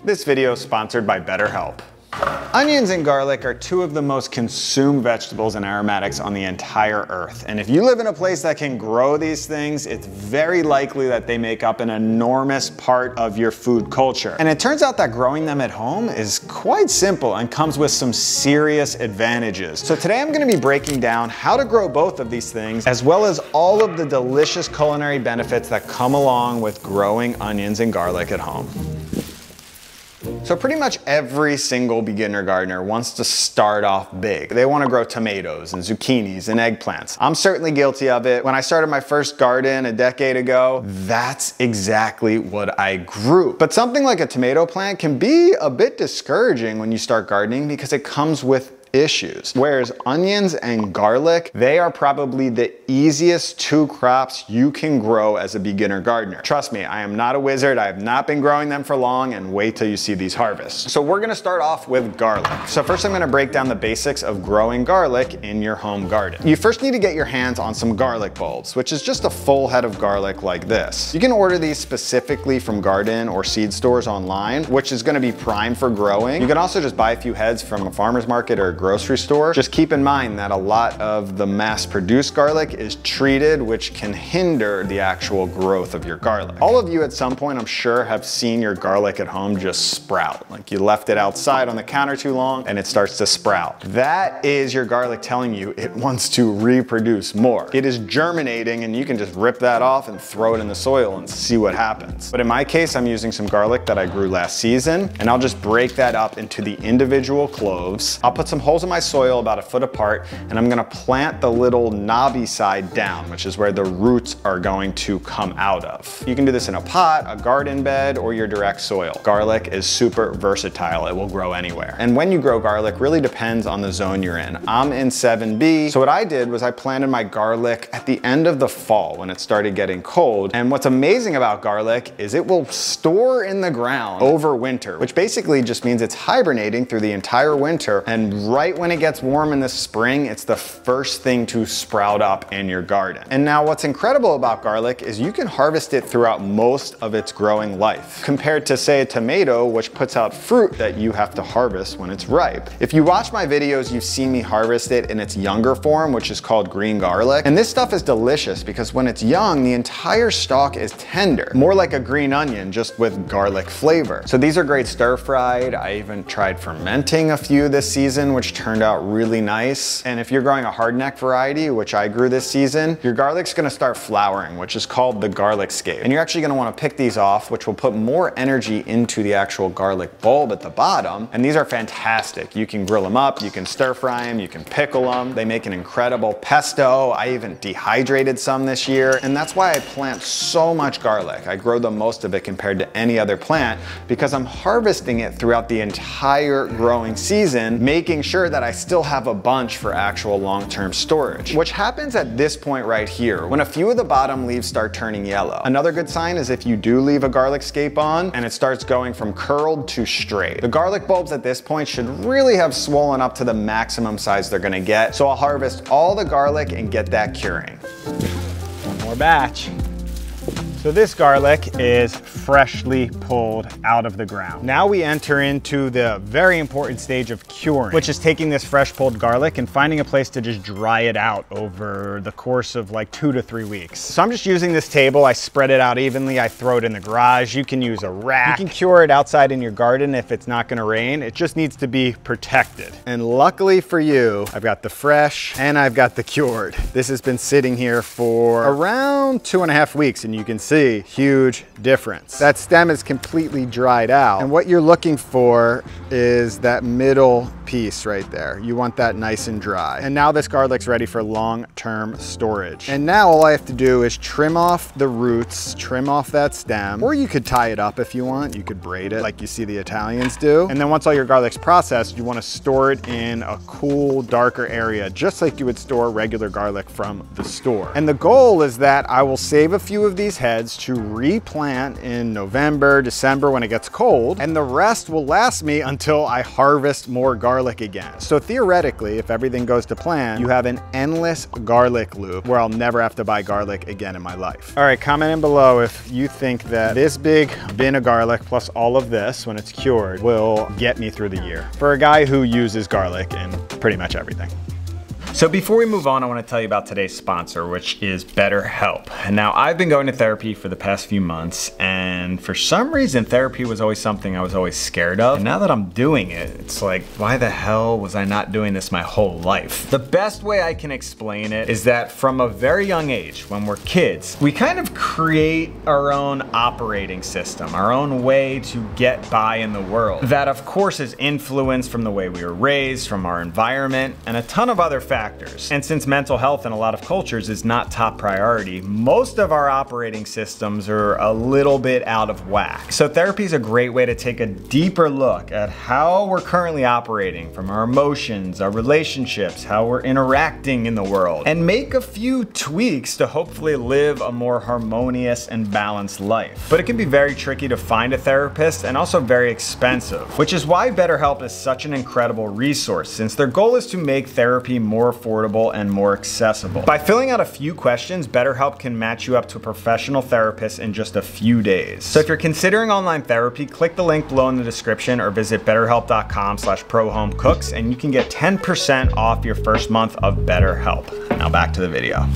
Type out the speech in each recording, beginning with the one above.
This video is sponsored by BetterHelp. Onions and garlic are two of the most consumed vegetables and aromatics on the entire earth. And if you live in a place that can grow these things, it's very likely that they make up an enormous part of your food culture. And it turns out that growing them at home is quite simple and comes with some serious advantages. So today I'm gonna be breaking down how to grow both of these things, as well as all of the delicious culinary benefits that come along with growing onions and garlic at home. So pretty much every single beginner gardener wants to start off big. They want to grow tomatoes and zucchinis and eggplants. I'm certainly guilty of it. When I started my first garden a decade ago, that's exactly what I grew. But something like a tomato plant can be a bit discouraging when you start gardening because it comes with issues. Whereas onions and garlic, they are probably the easiest two crops you can grow as a beginner gardener. Trust me, I am not a wizard. I have not been growing them for long, and wait till you see these harvests. So we're gonna start off with garlic. So first I'm gonna break down the basics of growing garlic in your home garden. You first need to get your hands on some garlic bulbs, which is just a full head of garlic like this. You can order these specifically from garden or seed stores online, which is gonna be prime for growing. You can also just buy a few heads from a farmer's market or a grocery store. Just keep in mind that a lot of the mass-produced garlic is treated, which can hinder the actual growth of your garlic. All of you at some point, I'm sure, have seen your garlic at home just sprout. Like you left it outside on the counter too long and it starts to sprout. That is your garlic telling you it wants to reproduce more. It is germinating, and you can just rip that off and throw it in the soil and see what happens. But in my case, I'm using some garlic that I grew last season, and I'll just break that up into the individual cloves. I'll put some holes in my soil about a foot apart, and I'm gonna plant the little knobby side down, which is where the roots are going to come out of. You can do this in a pot, a garden bed, or your direct soil. Garlic is super versatile. It will grow anywhere. And when you grow garlic really depends on the zone you're in. I'm in 7B, so what I did was I planted my garlic at the end of the fall when it started getting cold. And what's amazing about garlic is it will store in the ground over winter, which basically just means it's hibernating through the entire winter, and right when it gets warm in the spring, it's the first thing to sprout up in your garden. And now what's incredible about garlic is you can harvest it throughout most of its growing life, compared to say a tomato, which puts out fruit that you have to harvest when it's ripe. If you watch my videos, you've seen me harvest it in its younger form, which is called green garlic. And this stuff is delicious because when it's young, the entire stalk is tender, more like a green onion, just with garlic flavor. So these are great stir-fried. I even tried fermenting a few this season, which turned out really nice. And if you're growing a hardneck variety, which I grew this season, your garlic's gonna start flowering, which is called the garlic scape. And you're actually gonna wanna pick these off, which will put more energy into the actual garlic bulb at the bottom. And these are fantastic. You can grill them up, you can stir fry them, you can pickle them. They make an incredible pesto. I even dehydrated some this year. And that's why I plant so much garlic. I grow the most of it compared to any other plant because I'm harvesting it throughout the entire growing season, making sure that I still have a bunch for actual long-term storage, which happens at this point right here, when a few of the bottom leaves start turning yellow. Another good sign is if you do leave a garlic scape on and it starts going from curled to straight. The garlic bulbs at this point should really have swollen up to the maximum size they're gonna get, so I'll harvest all the garlic and get that curing. One more batch. So this garlic is freshly pulled out of the ground. Now we enter into the very important stage of curing, which is taking this fresh pulled garlic and finding a place to just dry it out over the course of like 2 to 3 weeks. So I'm just using this table. I spread it out evenly. I throw it in the garage. You can use a rack. You can cure it outside in your garden if it's not gonna rain. It just needs to be protected. And luckily for you, I've got the fresh and I've got the cured. This has been sitting here for around 2.5 weeks, and you can see huge difference. That stem is completely dried out, and what you're looking for is that middle piece right there. You want that nice and dry. And now this garlic's ready for long-term storage. And now all I have to do is trim off the roots, trim off that stem, or you could tie it up if you want. You could braid it like you see the Italians do. And then once all your garlic's processed, you want to store it in a cool, darker area, just like you would store regular garlic from the store. And the goal is that I will save a few of these heads to replant in November, December when it gets cold, and the rest will last me until I harvest more garlic garlic again. So theoretically, if everything goes to plan, you have an endless garlic loop where I'll never have to buy garlic again in my life. All right, comment in below if you think that this big bin of garlic plus all of this, when it's cured, will get me through the year. For a guy who uses garlic in pretty much everything. So before we move on, I want to tell you about today's sponsor, which is BetterHelp. Now, I've been going to therapy for the past few months, and for some reason, therapy was always something I was always scared of. And now that I'm doing it, it's like, why the hell was I not doing this my whole life? The best way I can explain it is that from a very young age, when we're kids, we kind of create our own operating system, our own way to get by in the world. That, of course, is influenced from the way we were raised, from our environment, and a ton of other factors. And since mental health in a lot of cultures is not top priority, most of our operating systems are a little bit out of whack. So therapy is a great way to take a deeper look at how we're currently operating, from our emotions, our relationships, how we're interacting in the world, and make a few tweaks to hopefully live a more harmonious and balanced life. But it can be very tricky to find a therapist and also very expensive, which is why BetterHelp is such an incredible resource, since their goal is to make therapy more affordable and more accessible. By filling out a few questions, BetterHelp can match you up to a professional therapist in just a few days. So if you're considering online therapy, click the link below in the description or visit betterhelp.com/prohomecooks and you can get 10% off your first month of BetterHelp. Now back to the video.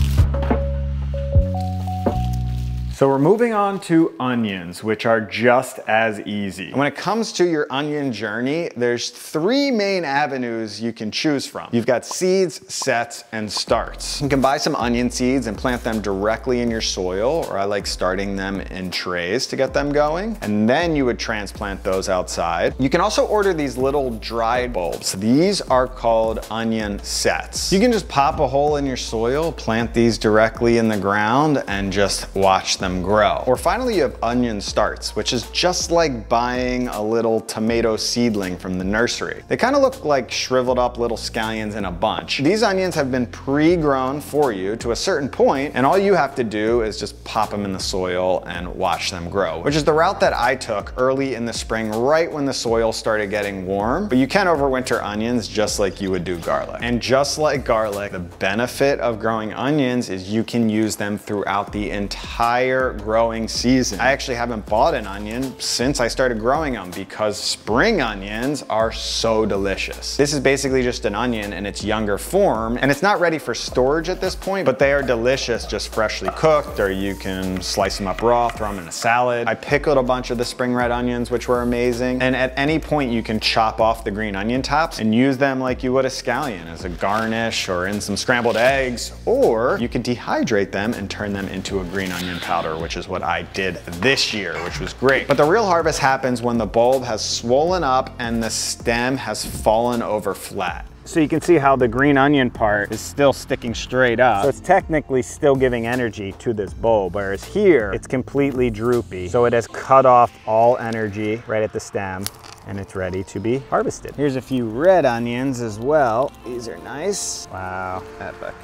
So we're moving on to onions, which are just as easy. When it comes to your onion journey, there's 3 main avenues you can choose from. You've got seeds, sets, and starts. You can buy some onion seeds and plant them directly in your soil, or I like starting them in trays to get them going. And then you would transplant those outside. You can also order these little dried bulbs. These are called onion sets. You can just pop a hole in your soil, plant these directly in the ground, and just watch them grow. Or finally, you have onion starts, which is just like buying a little tomato seedling from the nursery. They kind of look like shriveled up little scallions in a bunch. These onions have been pre-grown for you to a certain point, and all you have to do is just pop them in the soil and watch them grow, which is the route that I took early in the spring, right when the soil started getting warm. But you can overwinter onions just like you would do garlic. And just like garlic, the benefit of growing onions is you can use them throughout the entire growing season. I actually haven't bought an onion since I started growing them because spring onions are so delicious. This is basically just an onion in its younger form, and it's not ready for storage at this point, but they are delicious just freshly cooked, or you can slice them up raw, throw them in a salad. I pickled a bunch of the spring red onions, which were amazing. And at any point you can chop off the green onion tops and use them like you would a scallion as a garnish or in some scrambled eggs, or you could dehydrate them and turn them into a green onion powder, which is what I did this year, which was great. But the real harvest happens when the bulb has swollen up and the stem has fallen over flat. So you can see how the green onion part is still sticking straight up. So it's technically still giving energy to this bulb, whereas here it's completely droopy. So it has cut off all energy right at the stem, and it's ready to be harvested. Here's a few red onions as well. These are nice. Wow, epic.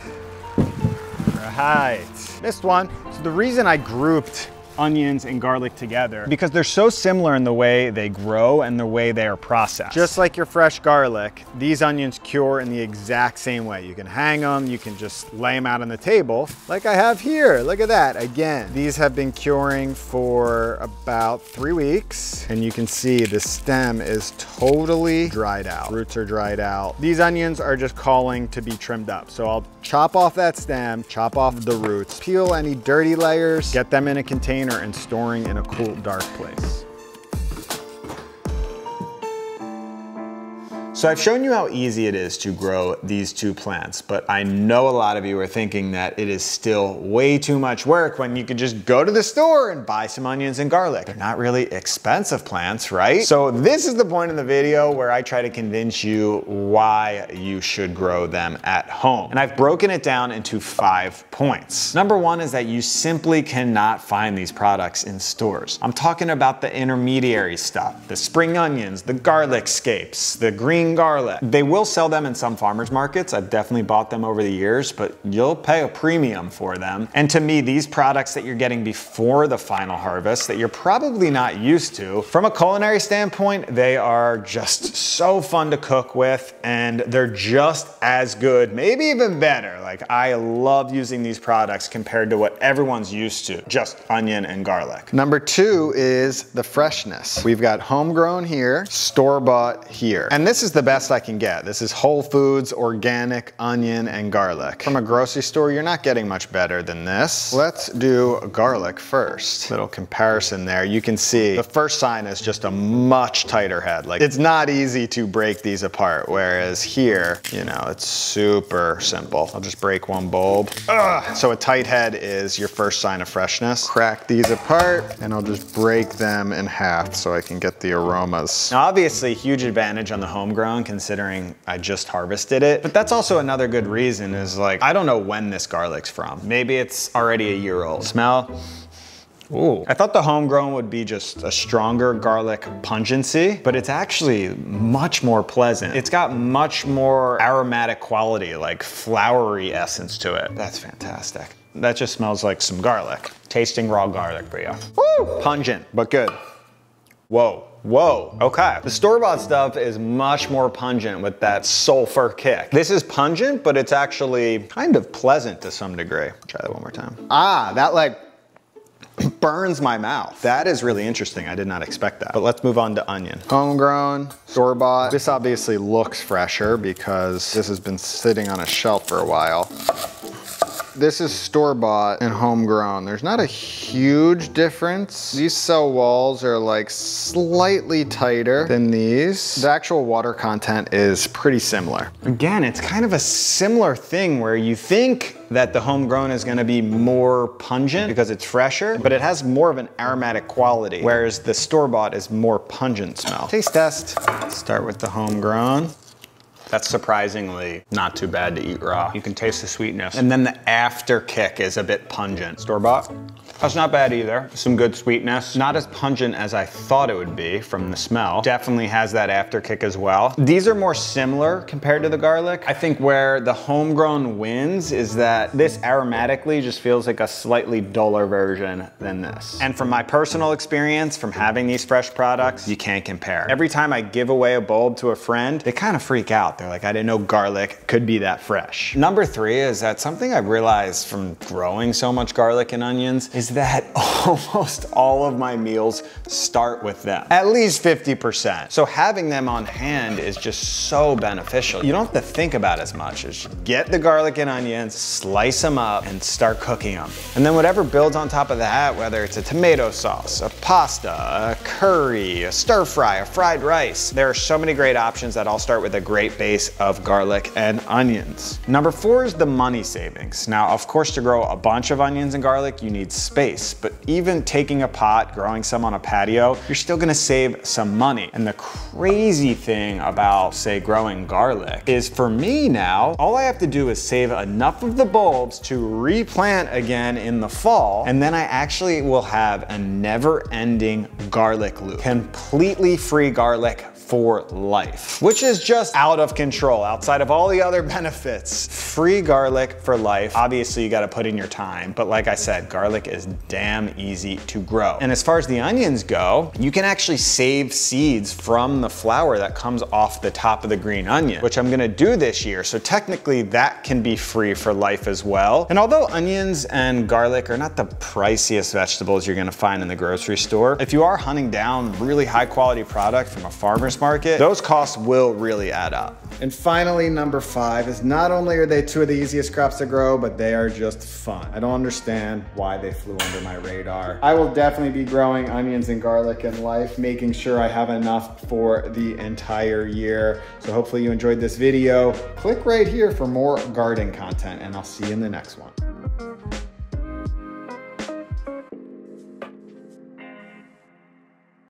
Right, missed one. So the reason I grouped onions and garlic together because they're so similar in the way they grow and the way they are processed. Just like your fresh garlic, these onions cure in the exact same way. You can hang them, you can just lay them out on the table like I have here. Look at that. Again, these have been curing for about 3 weeks, and you can see the stem is totally dried out. Roots are dried out. These onions are just calling to be trimmed up. So I'll chop off that stem, chop off the roots, peel any dirty layers, get them in a container and storing in a cool, dark place. So I've shown you how easy it is to grow these 2 plants, but I know a lot of you are thinking that it is still way too much work when you could just go to the store and buy some onions and garlic. They're not really expensive plants, right? So this is the point of the video where I try to convince you why you should grow them at home. And I've broken it down into 5 points. Number 1 is that you simply cannot find these products in stores. I'm talking about the intermediary stuff, the spring onions, the garlic scapes, the green and garlic. They will sell them in some farmers markets. I've definitely bought them over the years, but you'll pay a premium for them. And to me, these products that you're getting before the final harvest that you're probably not used to, from a culinary standpoint, they are just so fun to cook with, and they're just as good, maybe even better. Like, I love using these products compared to what everyone's used to, just onion and garlic. Number 2 is the freshness. We've got homegrown here, store-bought here. And this is the best I can get. This is Whole Foods, organic onion and garlic. From a grocery store, you're not getting much better than this. Let's do garlic first. Little comparison there. You can see the first sign is just a much tighter head. Like, it's not easy to break these apart, whereas here, you know, it's super simple. I'll just break one bulb. Ugh. So a tight head is your first sign of freshness. Crack these apart, and I'll just break them in half so I can get the aromas. Now, obviously, huge advantage on the homegrown considering I just harvested it, but that's also another good reason is, like, I don't know when this garlic's from. Maybe it's already a year old. Smell. Ooh. I thought the homegrown would be just a stronger garlic pungency, but it's actually much more pleasant. It's got much more aromatic quality, like flowery essence to it. That's fantastic. That just smells like some garlic. Tasting raw garlic for you. Woo! Pungent, but good. Whoa. Whoa, okay. The store-bought stuff is much more pungent with that sulfur kick. This is pungent, but it's actually kind of pleasant to some degree. Try that one more time. Ah, that like burns my mouth. That is really interesting. I did not expect that. But let's move on to onion. Homegrown, store-bought. This obviously looks fresher because this has been sitting on a shelf for a while. This is store-bought and homegrown. There's not a huge difference. These cell walls are like slightly tighter than these. The actual water content is pretty similar. Again, it's kind of a similar thing where you think that the homegrown is gonna be more pungent because it's fresher, but it has more of an aromatic quality, whereas the store-bought is more pungent smell. Taste test. Let's start with the homegrown. That's surprisingly not too bad to eat raw. You can taste the sweetness. And then the after kick is a bit pungent. Store-bought, that's not bad either. Some good sweetness. Not as pungent as I thought it would be from the smell. Definitely has that after kick as well. These are more similar compared to the garlic. I think where the homegrown wins is that this aromatically just feels like a slightly duller version than this. And from my personal experience from having these fresh products, you can't compare. Every time I give away a bulb to a friend, they kind of freak out. They're like, I didn't know garlic could be that fresh. Number 3 is that something I've realized from growing so much garlic and onions is that almost all of my meals start with them. At least 50%. So having them on hand is just so beneficial. You don't have to think about as much. Just get the garlic and onions, slice them up, and start cooking them. And then whatever builds on top of that, whether it's a tomato sauce, a pasta, a curry, a stir fry, a fried rice, there are so many great options that all start with a great base of garlic and onions. Number 4 is the money savings. Now, of course, to grow a bunch of onions and garlic, you need space, but even taking a pot, growing some on a patio, you're still gonna save some money. And the crazy thing about, say, growing garlic is for me now, all I have to do is save enough of the bulbs to replant again in the fall, and then I actually will have a never-ending garlic loop. Completely free garlic for life, which is just out of control outside of all the other benefits. Free garlic for life. Obviously you gotta put in your time, but like I said, garlic is damn easy to grow. And as far as the onions go, you can actually save seeds from the flower that comes off the top of the green onion, which I'm gonna do this year. So technically that can be free for life as well. And although onions and garlic are not the priciest vegetables you're gonna find in the grocery store, if you are hunting down really high quality product from a farmer's market, those costs will really add up. And finally, number 5 is not only are they 2 of the easiest crops to grow, but they are just fun. I don't understand why they flew under my radar. I will definitely be growing onions and garlic in life, making sure I have enough for the entire year. So hopefully you enjoyed this video. Click right here for more garden content, and I'll see you in the next one.